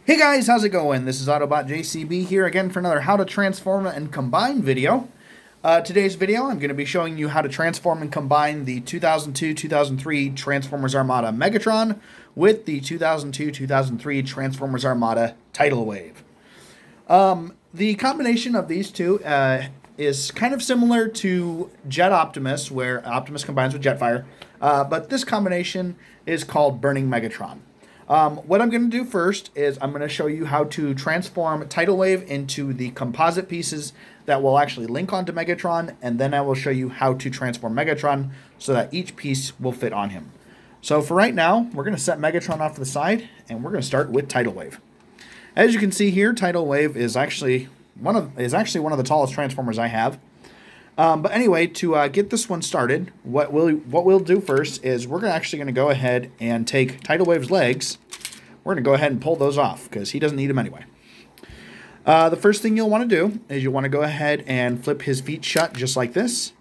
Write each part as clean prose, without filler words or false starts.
Hey guys, how's it going? This is Autobot JCB here again for another how to transform and combine video. Today's video, I'm going to be showing you how to transform and combine the 2002-2003 Transformers Armada Megatron with the 2002-2003 Transformers Armada Tidal Wave. The combination of these two is kind of similar to Jet Optimus, where Optimus combines with Jetfire, but this combination is called Burning Megatron. What I'm going to do first is I'm going to show you how to transform Tidal Wave into the composite pieces that will actually link onto Megatron, and then I will show you how to transform Megatron so that each piece will fit on him. So for right now, we're going to set Megatron off to the side, and we're going to start with Tidal Wave. As you can see here, Tidal Wave is actually one of the tallest Transformers I have. But anyway, to get this one started, what we'll do first is we're actually going to go ahead and take Tidal Wave's legs. We're going to go ahead and pull those off because he doesn't need them anyway. The first thing you'll want to do is you'll want to go ahead and flip his feet shut just like this.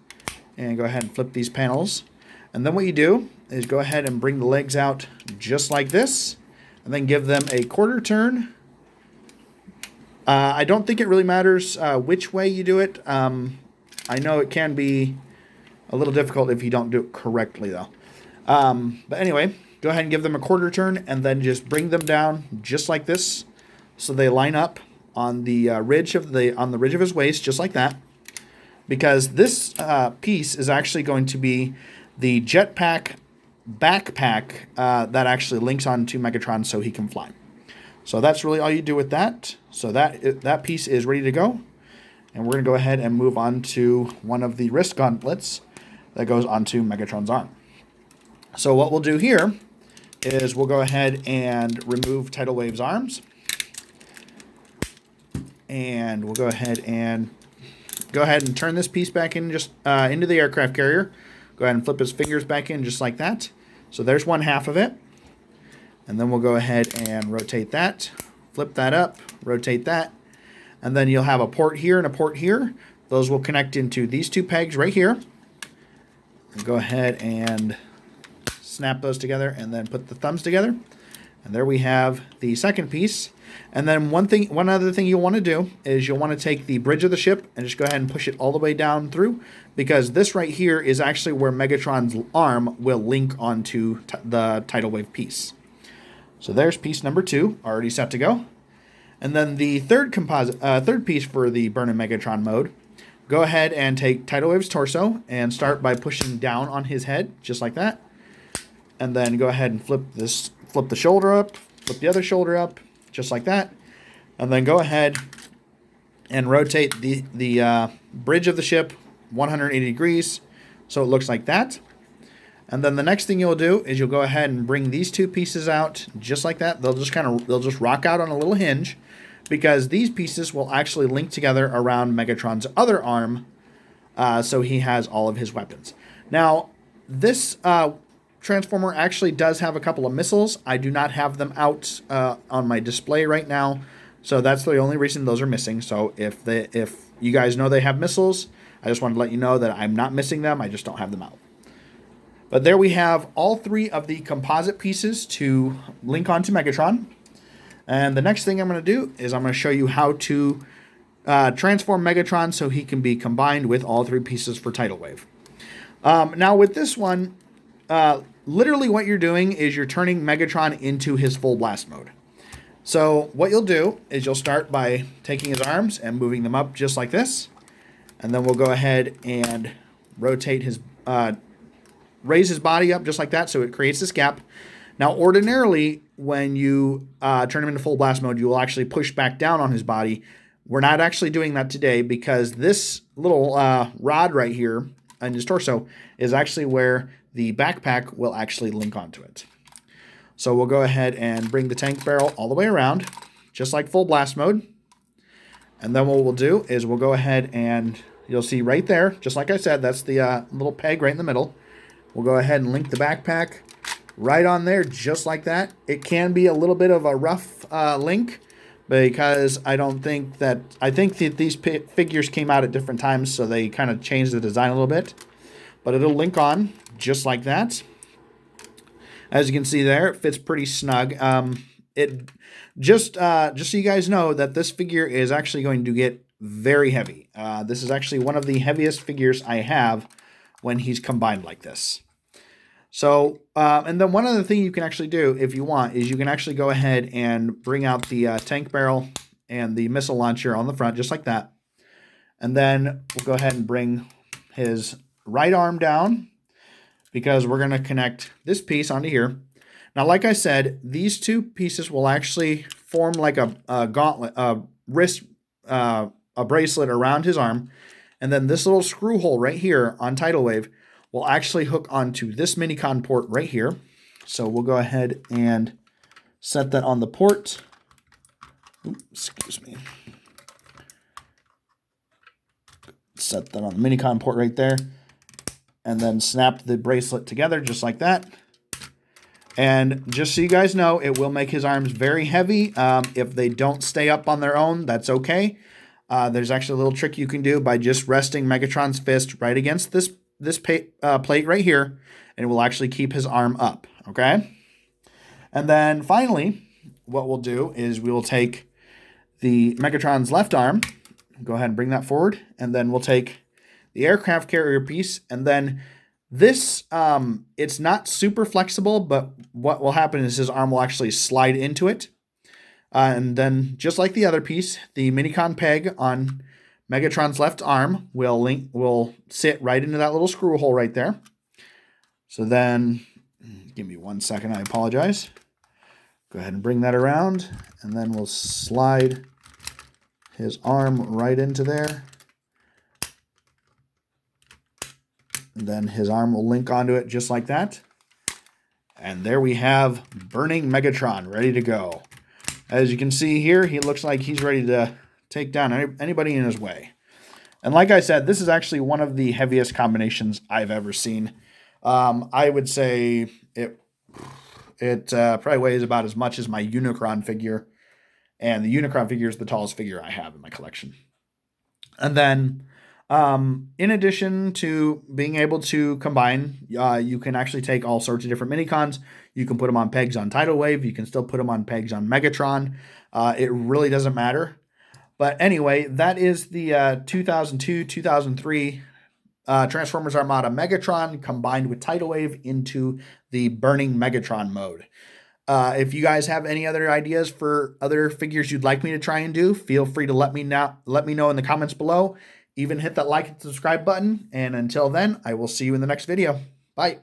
And go ahead and flip these panels. And then what you do is go ahead and bring the legs out just like this. And then give them a quarter turn. I don't think it really matters which way you do it. I know it can be a little difficult if you don't do it correctly, though. But anyway, go ahead and give them a quarter turn, and then just bring them down just like this, so they line up on the ridge of his waist, just like that. Because this piece is actually going to be the jetpack backpack that actually links onto Megatron, so he can fly. So that's really all you do with that. So that piece is ready to go. And we're going to go ahead and move on to one of the wrist gauntlets that goes onto Megatron's arm. So what we'll do here is we'll go ahead and remove Tidal Wave's arms. And we'll go ahead and turn this piece back in just into the aircraft carrier. Go ahead and flip his fingers back in just like that. So there's one half of it. And then we'll go ahead and rotate that, flip that up, rotate that. And then you'll have a port here and a port here. Those will connect into these two pegs right here. And go ahead and snap those together and then put the thumbs together. And there we have the second piece. And then one other thing you'll want to do is you'll want to take the bridge of the ship and just go ahead and push it all the way down through, because this right here is actually where Megatron's arm will link onto the Tidal Wave piece. So there's piece number 2, already set to go. And then the third piece for the Burn and Megatron mode, go ahead and take Tidal Wave's torso and start by pushing down on his head, just like that. And then go ahead and flip the shoulder up, flip the other shoulder up, just like that. And then go ahead and rotate the bridge of the ship 180 degrees so it looks like that. And then the next thing you'll do is you'll go ahead and bring these two pieces out just like that. They'll just rock out on a little hinge, because these pieces will actually link together around Megatron's other arm, so he has all of his weapons. Now, this Transformer actually does have a couple of missiles. I do not have them out on my display right now, so that's the only reason those are missing. So if you guys know they have missiles, I just wanted to let you know that I'm not missing them. I just don't have them out. But there we have all 3 of the composite pieces to link onto Megatron. And the next thing I'm going to do is I'm going to show you how to transform Megatron so he can be combined with all 3 pieces for Tidal Wave. Now with this one, literally what you're doing is you're turning Megatron into his full blast mode. So what you'll do is you'll start by taking his arms and moving them up just like this. And then we'll go ahead and rotate raise his body up just like that, so it creates this gap. Now, ordinarily, when you turn him into full blast mode, you will actually push back down on his body. We're not actually doing that today, because this little rod right here on his torso is actually where the backpack will actually link onto it. So we'll go ahead and bring the tank barrel all the way around, just like full blast mode. And then what we'll do is we'll go ahead and you'll see right there, just like I said, that's the little peg right in the middle. We'll go ahead and link the backpack right on there, just like that. It can be a little bit of a rough link, because I think that these figures came out at different times, so they kind of changed the design a little bit. But it'll link on just like that. As you can see there, it fits pretty snug. just so you guys know that this figure is actually going to get very heavy. This is actually one of the heaviest figures I have when he's combined like this. So, and then one other thing you can actually do if you want is you can actually go ahead and bring out the tank barrel and the missile launcher on the front, just like that. And then we'll go ahead and bring his right arm down because we're going to connect this piece onto here. Now, like I said, these two pieces will actually form like a gauntlet, a wrist, a bracelet around his arm. And then this little screw hole right here on Tidal Wave will actually hook onto this Minicon port right here. So we'll go ahead and set that on the port. Oops, excuse me. Set that on the Minicon port right there. And then snap the bracelet together just like that. And just so you guys know, it will make his arms very heavy. If they don't stay up on their own, that's okay. There's actually a little trick you can do by just resting Megatron's fist right against this plate right here, and it will actually keep his arm up, okay? And then finally, what we'll do is we will take the Megatron's left arm, go ahead and bring that forward, and then we'll take the aircraft carrier piece, and then this, it's not super flexible, but what will happen is his arm will actually slide into it. And then just like the other piece, the Minicon peg on Megatron's left arm will sit right into that little screw hole right there. So then, give me 1 second, I apologize. Go ahead and bring that around, and then we'll slide his arm right into there. And then his arm will link onto it just like that. And there we have Burning Megatron ready to go. As you can see here, he looks like he's ready to take down anybody in his way. And like I said, this is actually one of the heaviest combinations I've ever seen. I would say it probably weighs about as much as my Unicron figure. And the Unicron figure is the tallest figure I have in my collection. And then, in addition to being able to combine, you can actually take all sorts of different Minicons. You can put them on pegs on Tidal Wave. You can still put them on pegs on Megatron. It really doesn't matter. But anyway, that is the 2002-2003 Transformers Armada Megatron combined with Tidal Wave into the Burning Megatron mode. If you guys have any other ideas for other figures you'd like me to try and do, feel free to let me know in the comments below. Even hit that like and subscribe button. And until then, I will see you in the next video. Bye.